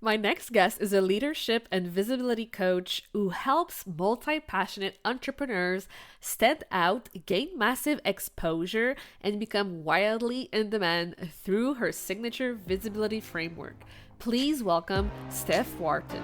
My next guest is a leadership and visibility coach who helps multi passionate entrepreneurs stand out, gain massive exposure, and become wildly in demand through her signature visibility framework. Please welcome Steph Wharton.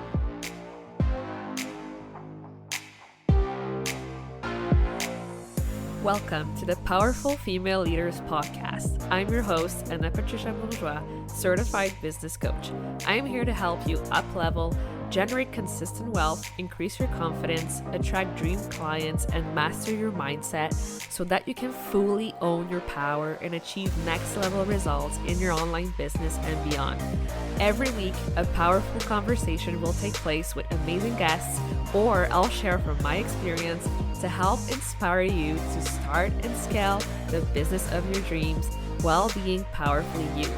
Welcome to the Powerful Female Leaders Podcast. I'm your host, Anna Patricia Bourgeois, certified business coach. I am here to help you up-level, generate consistent wealth, increase your confidence, attract dream clients, and master your mindset so that you can fully own your power and achieve next-level results in your online business and beyond. Every week, a powerful conversation will take place with amazing guests, or I'll share from my experience to help inspire you to start and scale the business of your dreams while being powerfully you.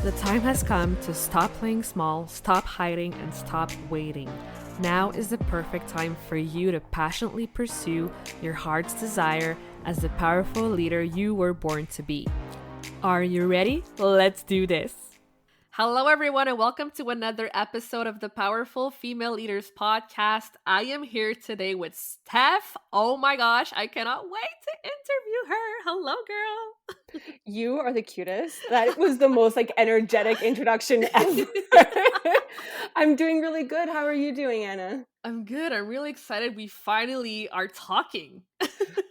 The time has come to stop playing small, stop hiding, and stop waiting. Now is the perfect time for you to passionately pursue your heart's desire as the powerful leader you were born to be. Are you ready? Let's do this. Hello, everyone, and welcome to another episode of the Powerful Female Leaders Podcast. I am here today with Steph. Oh my gosh, I cannot wait to interview her. Hello, girl. You are the cutest. That was the most energetic introduction ever. I'm doing really good. How are you doing, Anna? I'm good. I'm really excited. We finally are talking.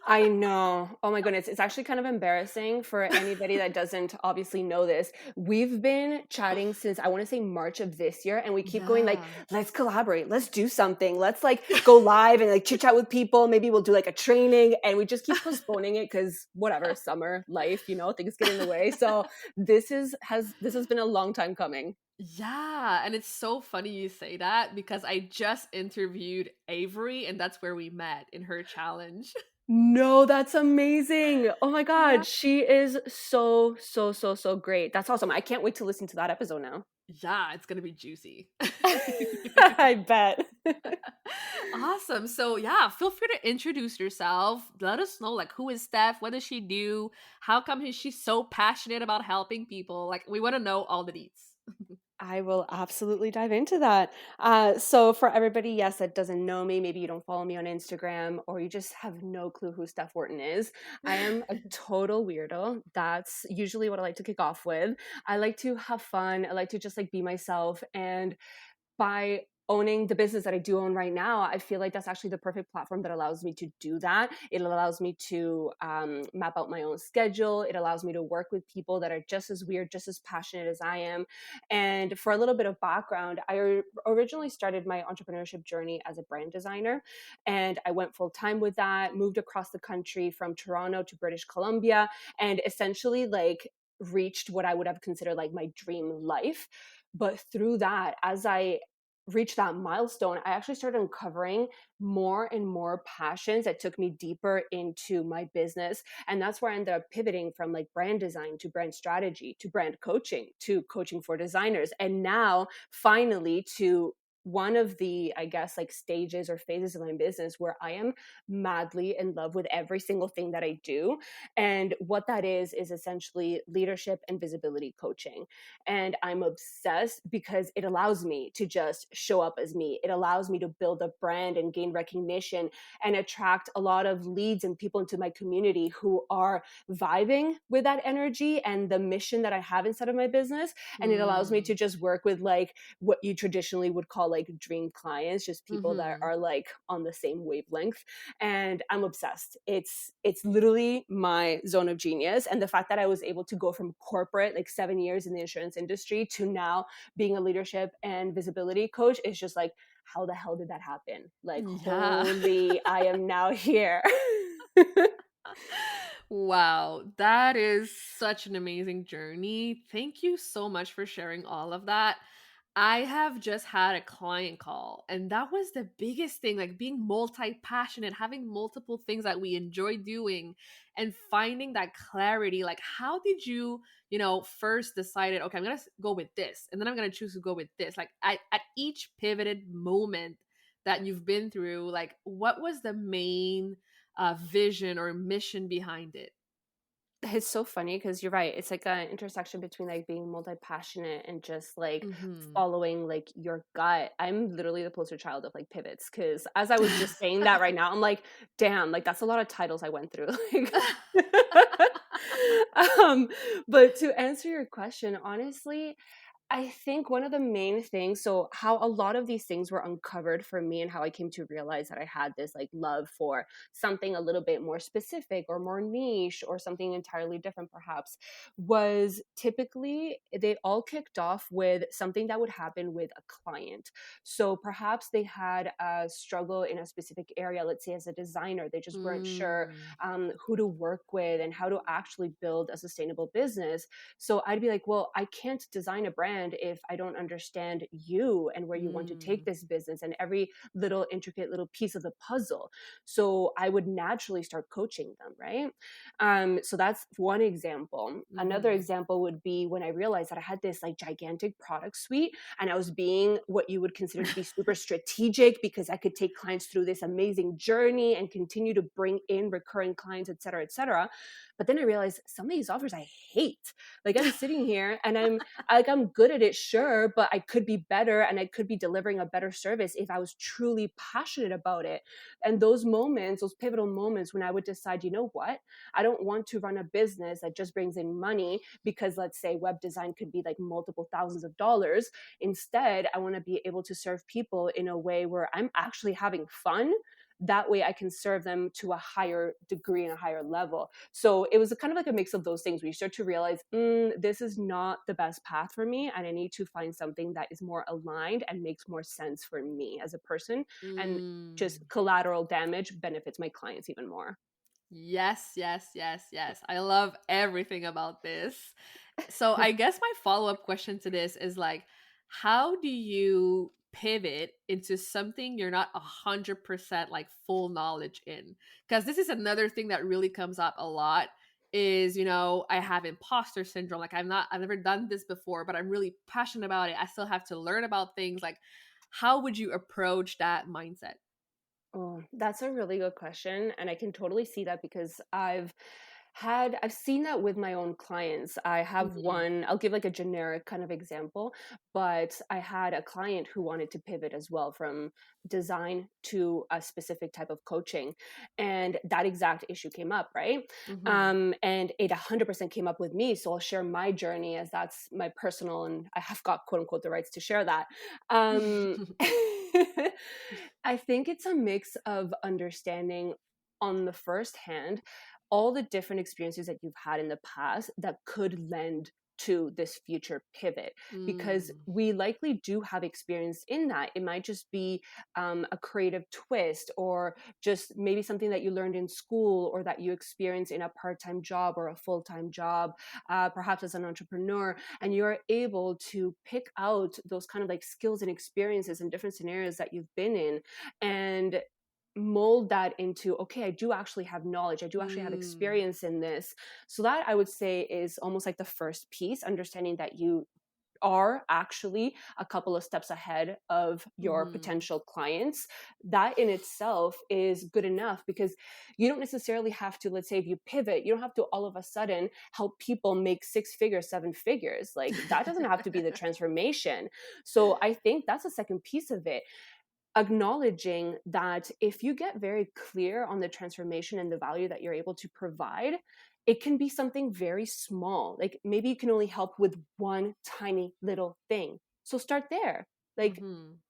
I know. Oh my goodness. It's actually kind of embarrassing for anybody that doesn't obviously know this. We've been chatting since I want to say March of this year, and we keep going let's collaborate. Let's do something. Let's go live and chit chat with people. Maybe we'll do a training, and we just keep postponing it because whatever, summer, life, things get in the way. So this has been a long time coming. Yeah, and it's so funny you say that because I just interviewed Avery, and that's where we met in her challenge. No, that's amazing. Oh my God. Yeah. She is so great. That's awesome. I can't wait to listen to that episode now. Yeah, it's going to be juicy. I bet. Awesome. So yeah, feel free to introduce yourself. Let us know who is Steph? What does she do? How come is she so passionate about helping people? We want to know all the deets. I will absolutely dive into that. So for everybody, yes, that doesn't know me, maybe you don't follow me on Instagram or you just have no clue who Steph Wharton is. I am a total weirdo. That's usually what I like to kick off with. I like to have fun. I like to just be myself. And by owning the business that I do own right now, I feel like that's actually the perfect platform that allows me to do that. It allows me to map out my own schedule. It allows me to work with people that are just as weird, just as passionate as I am. And for a little bit of background, I originally started my entrepreneurship journey as a brand designer, and I went full time with that, moved across the country from Toronto to British Columbia, and essentially reached what I would have considered my dream life. But through that, as I reached that milestone, I actually started uncovering more and more passions that took me deeper into my business. And that's where I ended up pivoting from brand design to brand strategy to brand coaching to coaching for designers. And now finally to one of the, I guess, stages or phases of my business where I am madly in love with every single thing that I do. And what that is essentially leadership and visibility coaching. And I'm obsessed because it allows me to just show up as me. It allows me to build a brand and gain recognition and attract a lot of leads and people into my community who are vibing with that energy and the mission that I have inside of my business. And it allows me to just work with what you traditionally would call dream clients, just people that are on the same wavelength. And I'm obsessed. It's literally my zone of genius. And the fact that I was able to go from corporate 7 years in the insurance industry to now being a leadership and visibility coach is just how the hell did that happen? Holy, I am now here. Wow, that is such an amazing journey. Thank you so much for sharing all of that. I have just had a client call, and that was the biggest thing, being multi-passionate, having multiple things that we enjoy doing and finding that clarity. How did you, first decided, okay, I'm going to go with this, and then I'm going to choose to go with this. At each pivoted moment that you've been through, what was the main vision or mission behind it? It's so funny because you're right. It's like an intersection between like being multi-passionate and just like Mm-hmm. following like your gut. I'm literally the poster child of like pivots because as I was just saying that right now, I'm like, damn, like that's a lot of titles I went through. Like um, but to answer your question, honestly, I think one of the main things, so how a lot of these things were uncovered for me and how I came to realize that I had this like love for something a little bit more specific or more niche or something entirely different, perhaps, was typically they all kicked off with something that would happen with a client. So perhaps they had a struggle in a specific area, let's say as a designer, they just weren't sure Mm, who to work with and how to actually build a sustainable business. So I'd be like, well, I can't design a brand if I don't understand you and where you want to take mm, this business and every little intricate little piece of the puzzle. So I would naturally start coaching them, right? So that's one example. Another mm-hmm. example would be when I realized that I had this like gigantic product suite and I was being what you would consider to be super strategic because I could take clients through this amazing journey and continue to bring in recurring clients, et cetera, et cetera. But then I realized some of these offers I hate. Like I'm sitting here and I'm good at it, sure, but I could be better and I could be delivering a better service if I was truly passionate about it. And those moments, those pivotal moments when I would decide, you know what? I don't want to run a business that just brings in money because let's say web design could be like multiple thousands of dollars. Instead, I want to be able to serve people in a way where I'm actually having fun. That way I can serve them to a higher degree and a higher level. So it was a kind of like a mix of those things where you start to realize, this is not the best path for me. And I need to find something that is more aligned and makes more sense for me as a person. And just Mm. collateral damage benefits my clients even more. Yes, yes, yes, yes. I love everything about this. So I guess my follow-up question to this is like, how do you pivot into something you're not 100% like full knowledge in? Because this is another thing that really comes up a lot is, I have imposter syndrome. Like I've never done this before, but I'm really passionate about it. I still have to learn about things. Like, how would you approach that mindset? Oh, that's a really good question. And I can totally see that because I've seen that with my own clients. I have Mhm. one, I'll give like a generic kind of example, but I had a client who wanted to pivot as well from design to a specific type of coaching. And that exact issue came up, right? Mhm. And it 100% came up with me. So I'll share my journey as that's my personal, and I have got quote unquote the rights to share that. Um, I think it's a mix of understanding on the first hand all the different experiences that you've had in the past that could lend to this future pivot because Mm. we likely do have experience in that. It might just be a creative twist or just maybe something that you learned in school or that you experience in a part-time job or a full-time job, perhaps as an entrepreneur, and you're able to pick out those kind of like skills and experiences in different scenarios that you've been in and mold that into, okay, I do actually have knowledge, I do actually have Mm. experience in this. So that I would say is almost like the first piece, understanding that you are actually a couple of steps ahead of your Mhm. potential clients. That in itself is good enough because you don't necessarily have to, let's say if you pivot, you don't have to all of a sudden help people make six figures, seven figures. Like that doesn't have to be the transformation. So I think that's the second piece of it, acknowledging that if you get very clear on the transformation and the value that you're able to provide, it can be something very small. Like maybe you can only help with one tiny little thing. So start there. Like Mhm.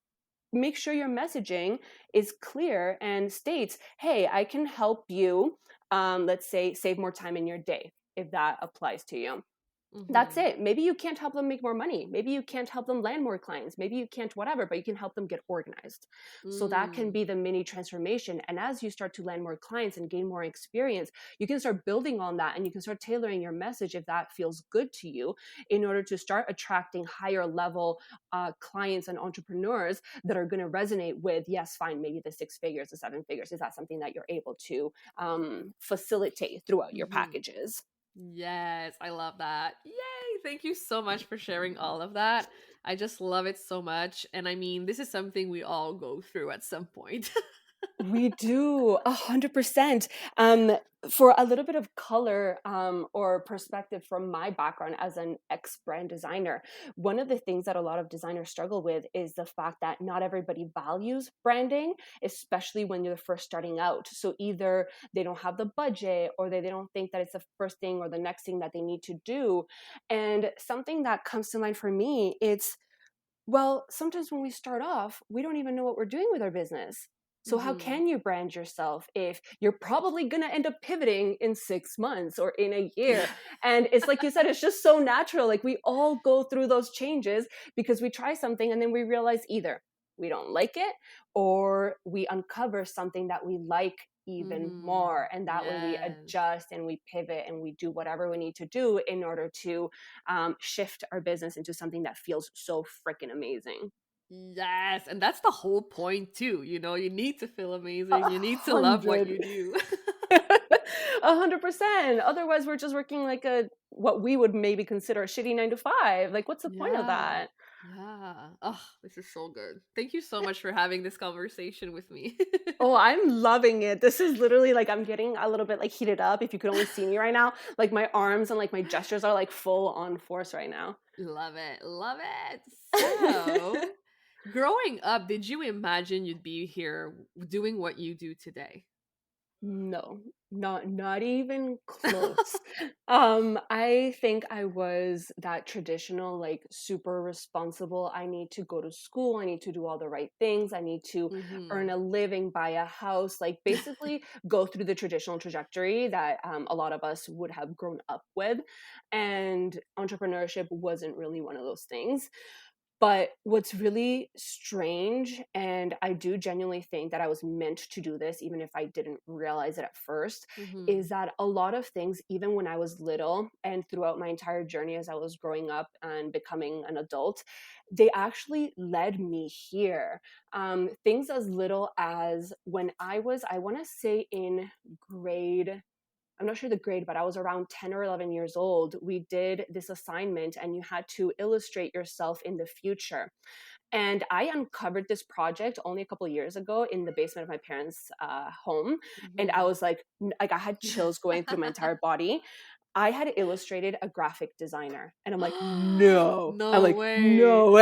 make sure your messaging is clear and states, hey, I can help you, let's say, save more time in your day, if that applies to you. That's Mhm. it. Maybe you can't help them make more money. Maybe you can't help them land more clients. Maybe you can't whatever, but you can help them get organized. So that can Mm. be the mini transformation. And as you start to land more clients and gain more experience, you can start building on that and you can start tailoring your message if that feels good to you in order to start attracting higher level clients and entrepreneurs that are going to resonate with, yes, fine, maybe the six figures, the seven figures. Is that something that you're able to facilitate throughout your Mhm. packages? Yes, I love that. Yay! Thank you so much for sharing all of that. I just love it so much. And I mean, this is something we all go through at some point. We do 100%. For a little bit of color or perspective from my background as an ex-brand designer, one of the things that a lot of designers struggle with is the fact that not everybody values branding, especially when you're first starting out. So either they don't have the budget, or they don't think that it's the first thing or the next thing that they need to do. And something that comes to mind for me, it's, well, sometimes when we start off, we don't even know what we're doing with our business. So, how Mm-hmm. can you brand yourself if you're probably going to end up pivoting in 6 months or in a year? And it's like you said, it's just so natural. Like, we all go through those changes because we try something and then we realize either we don't like it, or we uncover something that we like even Mm-hmm. more. And that way we Yes. adjust and we pivot and we do whatever we need to do in order to shift our business into something that feels so freaking amazing. Yes, and that's the whole point too, you need to feel A amazing, you need to love what hundred. you do. 100%. Otherwise, we're just working like a what we would maybe consider a shitty 9 to 5. Like, what's the point of Yeah. that? Yeah. Oh, this is so good. Thank you so much for having this conversation with me. Oh, I'm loving it. This is literally like I'm getting a little bit like heated up. If you could only see me right now, like my arms and like my gestures are like full on force right now. Love it. Love it. So, growing up, did you imagine you'd be here doing what you do today? No, not even close. I think I was that traditional, like super responsible. I need to go to school, I need to do all the right things, I need to earn Mhm. a living, buy a house, like basically go through the traditional trajectory that a lot of us would have grown up with. And entrepreneurship wasn't really one of those things. But what's really strange, and I do genuinely think that I was meant to do this, even if I didn't realize it at first, is Mhm. that a lot of things, even when I was little and throughout my entire journey as I was growing up and becoming an adult, they actually led me here. Things as little as when I want to say in grade, I'm not sure the grade, but I was around 10 or 11 years old. We did this assignment and you had to illustrate yourself in the future. And I uncovered this project only a couple of years ago in the basement of my parents' home. And I Mhm. was like, I had chills going through my entire body. I had illustrated a graphic designer. And I'm like, no. I'm No like, no way. way.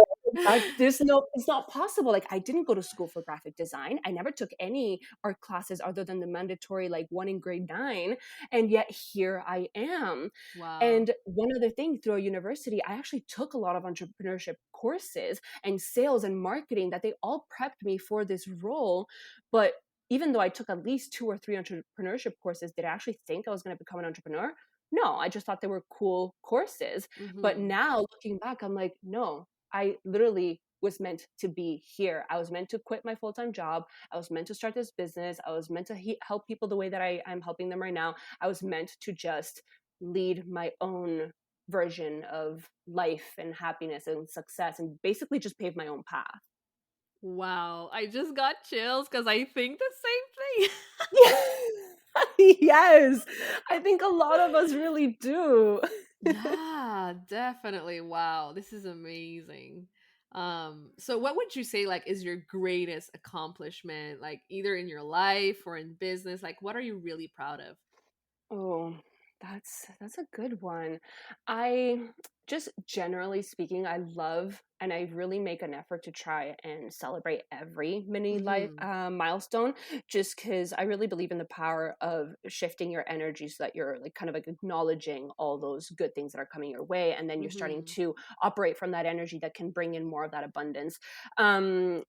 There's no, it's not possible. Like, I didn't go to school for graphic design. I never took any art classes other than the mandatory, like one in grade 9. And yet here I am. Wow. And one other thing, through a university, I actually took a lot of entrepreneurship courses and sales and marketing that they all prepped me for this role. But even though I took at least 2 or 3 entrepreneurship courses, did I actually think I was going to become an entrepreneur? No, I just thought they were cool courses. But Mhm. now looking back, I'm like, no, I literally was meant to be here. I was meant to quit my full time job. I was meant to start this business. I was meant to help people the way that I'm helping them right now. I was meant to just lead my own version of life and happiness and success and basically just pave my own path. Wow. I just got chills because I think the same thing. Yes, I think a lot of us really do. Yeah, definitely. Wow, this is amazing. So what would you say like is your greatest accomplishment, like either in your life or in business? Like what are you really proud of? Oh, that's a good one. I just generally speaking, I love and I really make an effort to try and celebrate every mini life Mhm. milestone, just because I really believe in the power of shifting your energy so that you're like kind of like acknowledging all those good things that are coming your way, and then you're starting Mhm. to operate from that energy that can bring in more of that abundance.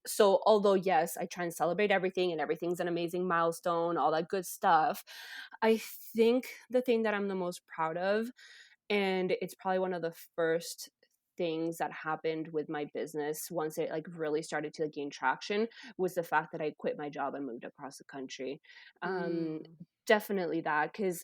So although yes, I try and celebrate everything and everything's an amazing milestone, all that good stuff, I think the thing that I'm the most proud of, and it's probably one of the first things that happened with my business once it like really started to like, gain traction, was the fact that I quit my job and moved across the country. Um, Mm. Definitely that, because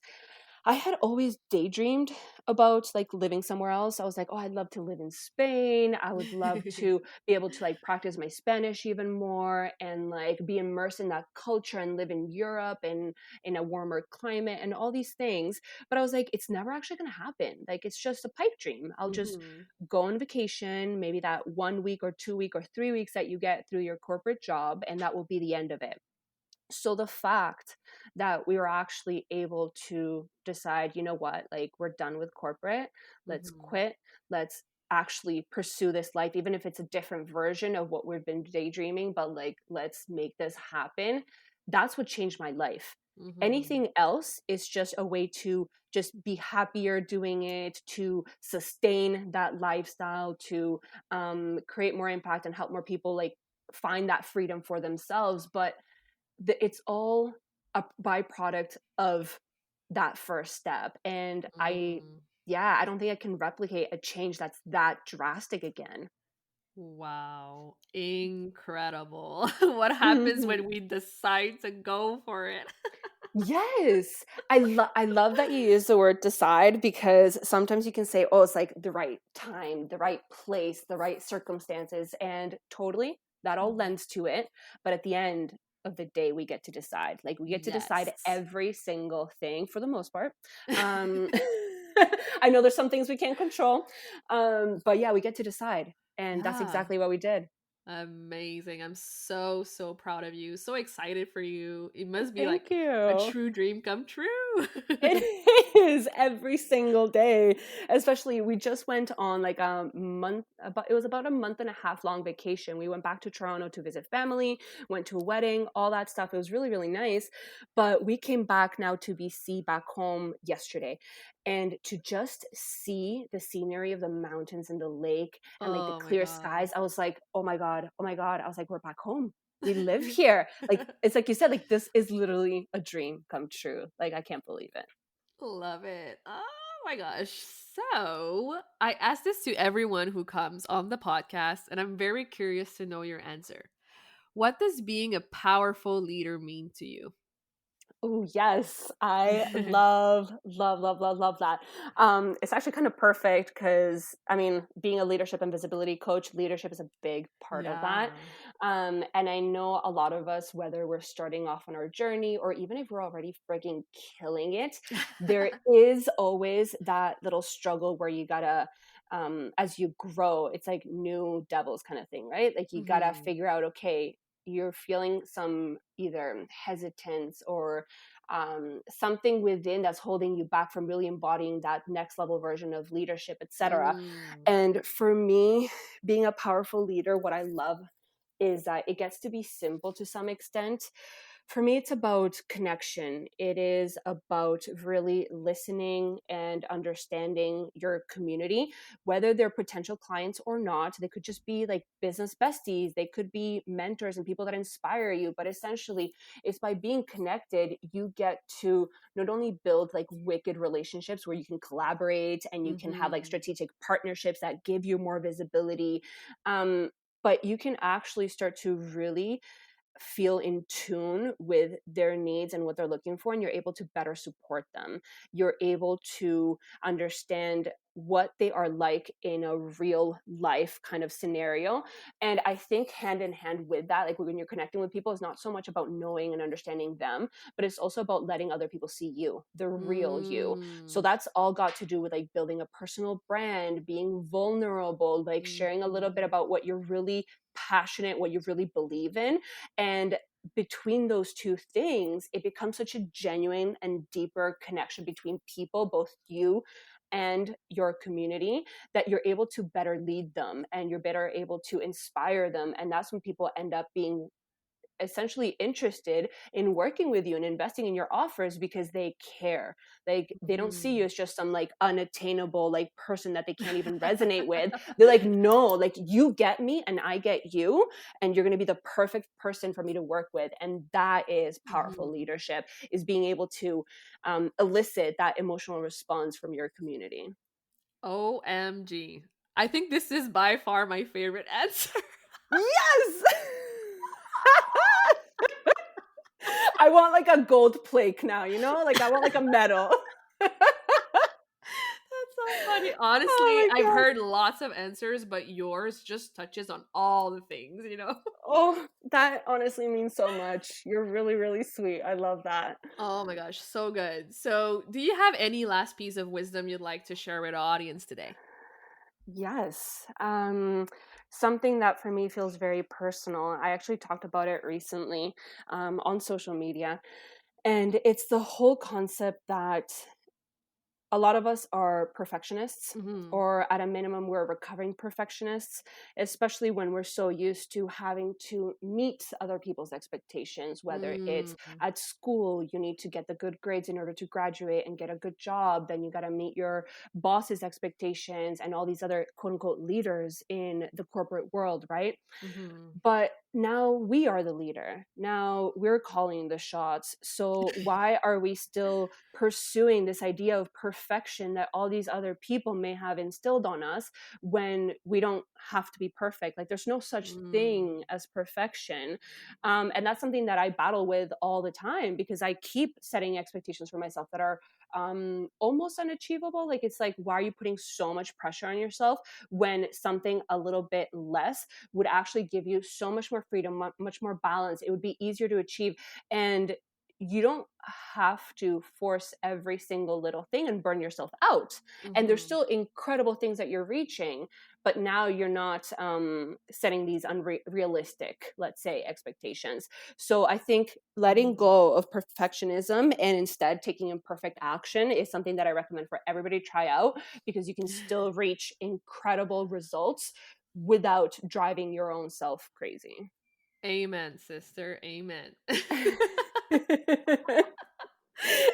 I had always daydreamed about like living somewhere else. I was like, oh, I'd love to live in Spain. I would love to be able to like practice my Spanish even more and like be immersed in that culture and live in Europe and in a warmer climate and all these things. But I was like, it's never actually going to happen. Like, it's just a pipe dream. I'll just Mhm. go on vacation, maybe that 1 week or 2 week or 3 weeks that you get through your corporate job, and that will be the end of it. So the fact that we were actually able to decide, you know what, like we're done with corporate, let's Mm-hmm. quit, let's actually pursue this life, even if it's a different version of what we've been daydreaming, but like let's make this happen. That's what changed my life. Mm-hmm. Anything else is just a way to just be happier doing it, to sustain that lifestyle, to create more impact and help more people like find that freedom for themselves. But it's all a byproduct of that first step. And Mm. yeah, I don't think I can replicate a change that's that drastic again. Wow. Incredible. What happens Mhm. when we decide to go for it? Yes. I love that you use the word decide, because sometimes you can say, oh, it's like the right time, the right place, the right circumstances, and totally that all Mhm. lends to it. But at the end of the day, we get to decide. Like we get to decide Yes. every single thing for the most part. Um I know there's some things we can't control. But yeah, we get to decide. And that's Yeah. exactly what we did. Amazing. I'm so, so proud of you. So excited for you. It must be Thank like a you. true dream come true. It is every single day. Especially, we just went on like a month, about it was about a month and a half long vacation. We went back to Toronto to visit family, went to a wedding, all that stuff. It was really, really nice. But we came back now to BC, back home yesterday. And to just see the scenery of the mountains and the lake and like the Oh my clear God. skies, I was like, oh my God, oh my God. I was like, we're back home. We live here. Like it's like you said, like this is literally a dream come true. Like I can't believe it. Love it. Oh my gosh. So, I ask this to everyone who comes on the podcast, and I'm very curious to know your answer. What does being a powerful leader mean to you? Oh yes, I love that. It's actually kind of perfect because I mean, being a leadership and visibility coach, leadership is a big part of that. Yeah. And I know a lot of us, whether we're starting off on our journey or even if we're already freaking killing it, there is always that little struggle where you gotta, as you grow, it's like new devils kind of thing, right? Like you gotta Mhm. figure out, okay, you're feeling some either hesitance or something within that's holding you back from really embodying that next level version of leadership, etc. Mm. And for me, being a powerful leader, what I love is that it gets to be simple to some extent. For me, it's about connection. It is about really listening and understanding your community, whether they're potential clients or not. They could just be like business besties, they could be mentors and people that inspire you. But essentially, it's by being connected, you get to not only build like wicked relationships where you can collaborate and you can have like Mhm. strategic partnerships that give you more visibility. Um, but you can actually start to really feel in tune with their needs and what they're looking for, and you're able to better support them. You're able to understand what they are like in a real life kind of scenario. And I think hand in hand with that, like when you're connecting with people, is not so much about knowing and understanding them, but it's also about letting other people see you, the real you. So Mm. that's all got to do with like building a personal brand, being vulnerable, like sharing a little bit Mhm. about what you're really passionate, what you really believe in. And between those two things, it becomes such a genuine and deeper connection between people, both you and your community, that you're able to better lead them and you're better able to inspire them. And that's when people end up being essentially interested in working with you and investing in your offers because they care. Like they don't see you Mhm. as just some like unattainable like person that they can't even resonate with. They're like, no, like you get me and I get you, and you're going to be the perfect person for me to work with. And that is powerful Mhm. leadership, is being able to elicit that emotional response from your community. OMG. I think this is by far my favorite answer. Yes. I want like a gold plaque now, like I want like a medal. That's so funny. Honestly, Oh my I've god. heard lots of answers, but yours just touches on all the things? Oh, that honestly means so much. You're really, really sweet. I love that. Oh my gosh, so good. So, do you have any last piece of wisdom you'd like to share with our audience today? Yes. something that for me feels very personal. I actually talked about it recently on social media. And it's the whole concept that a lot of us are perfectionists, Mm-hmm. or at a minimum, we're recovering perfectionists, especially when we're so used to having to meet other people's expectations, whether it's Mm-hmm. at school, you need to get the good grades in order to graduate and get a good job. Then you got to meet your boss's expectations and all these other quote unquote leaders in the corporate world, right? Mm-hmm. But now we are the leader. Now we're calling the shots. So why are we still pursuing this idea of perfection that all these other people may have instilled on us when we don't have to be perfect? Like there's no such thing as perfection. And that's something that I battle with all the time because I keep setting expectations for myself that are almost unachievable. Like it's like, why are you putting so much pressure on yourself when something a little bit less would actually give you so much more freedom, much more balance? It would be easier to achieve. And you don't have to force every single little thing and burn yourself out. And there's Mm-hmm. still incredible things that you're reaching, but now you're not setting these unrealistic, let's say, expectations. So I think letting Mm-hmm. go of perfectionism and instead taking imperfect action is something that I recommend for everybody to try out, because you can still reach incredible results without driving your own self crazy. Amen, sister. Amen.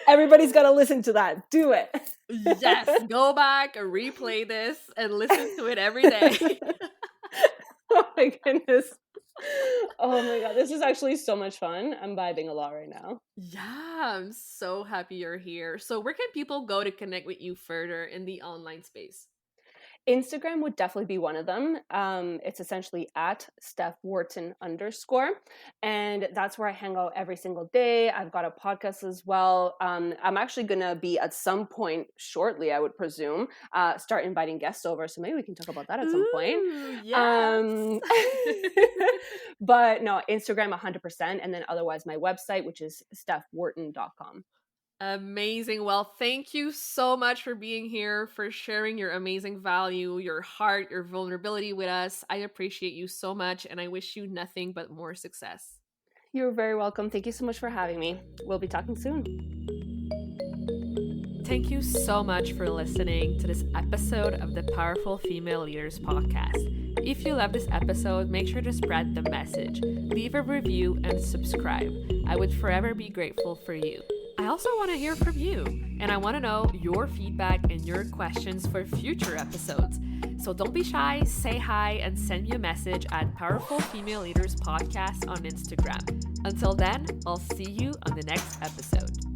Everybody's got to listen to that. Do it. Yes, go back, replay this, and listen to it every day. Oh my goodness. Oh my God. This is actually so much fun. I'm vibing a lot right now. Yeah, I'm so happy you're here. So, where can people go to connect with you further in the online space? Instagram would definitely be one of them. It's essentially at Steph Wharton _. And that's where I hang out every single day. I've got a podcast as well. I'm actually going to be at some point shortly, I would presume, start inviting guests over. So maybe we can talk about that at some point. Ooh, yes. Um, but no, Instagram 100%. And then otherwise my website, which is stephwharton.com. Amazing. Well, thank you so much for being here, for sharing your amazing value, your heart, your vulnerability with us. I appreciate you so much, and I wish you nothing but more success. You're very welcome. Thank you so much for having me. We'll be talking soon. Thank you so much for listening to this episode of the Powerful Female Leaders podcast. If you love this episode, make sure to spread the message, leave a review, and subscribe. I would forever be grateful for you. I also want to hear from you, and I want to know your feedback and your questions for future episodes. So don't be shy, say hi, and send me a message at Powerful Female Leaders Podcast on Instagram. Until then, I'll see you on the next episode.